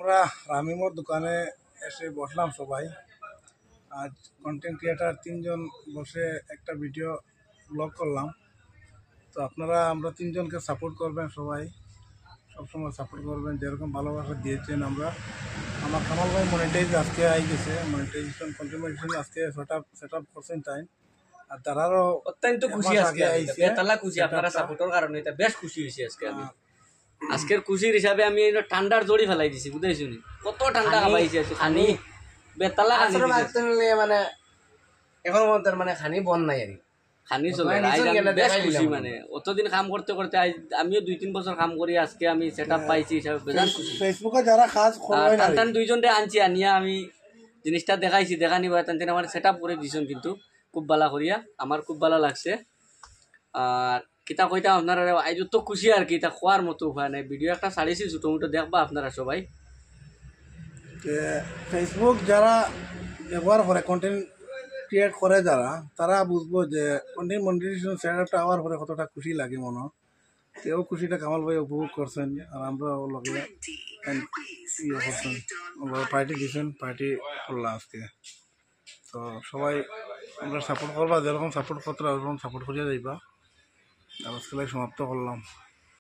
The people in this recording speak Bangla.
আমরা রামিমোর দোকানে এসে বসলাম সবাই। আজ কন্টেন্ট ক্রিয়েটার 3 জন বসে একটা ভিডিও ব্লগ করলাম। তো আপনারা আমরা 3 জনকে সাপোর্ট করবেন, সবাই সবসময় সাপোর্ট করবেন, যেরকম ভালোবাসা দিয়েছেন। আমার কামাল ভাই মনিটাইজ আজকে আই গেছে, মনিটাইজেশন কন্ট্রিবিউশন আজকে সেট আপ করছেন তাই। আর তারারও অত্যন্ত খুশি আজকে আইছে, বেতালা খুশি আপনারা সাপোর্টের কারণে। এটা বেশ খুশি হইছে আজকে আমি। আজকের খুশির হিসাবে আমি ঠান্ডার জড়ি ফেলাই দিছি, বুঝাইছো নি? কত ঠান্ডা খাবাইছে খানি বেতালা খানি মানে এখন মানে খানি বন নাই আর খানি চলে। বেশ খুশি, মানে অতদিন কাম করতে করতে আমিও 2-3 বছর কাম করি, আজকে আমি সেট আপ পাইছি হিসাবে বেজান খুশি। ফেসবুকে যারা কাজ করে টান 2 জনরে আনছি, আনিয়া আমি জিনিসটা দেখাইছি, দেখানি টান আমার সেট আপ করে দিছেন, কিন্তু খুব ভালো করিয়া আমার খুব ভালো লাগছে। আর কিতা কইতা আপনারা আজ তো খুশি আর কি, তা খোয়ার মতো উপায় নাই। ভিডিও একটা ছাড়িয়েছি ছোটো মোটো, দেখবা আপনারা সবাই। ফেসবুক যারা ব্যবহার করে, কন্টেন্ট ক্রিয়েট করে যারা, তারা বুঝবো যে কন্টেন্ট মনিটাইজেশন সেটআপটা হওয়ার পরে কতটা খুশি লাগে মনে। কেউ খুশিটা কামাল ভাই উপভোগ করছেন, আর আমরা লগে ইয়ে করছেন, পার্টি দিয়েছেন, পার্টি করলাম আজকে। তো সবাই আমরা সাপোর্ট করবা, যেরকম সাপোর্ট করতে ওরকম সাপোর্ট করিয়া যাইবা। আজকে সমাপ্ত করলাম।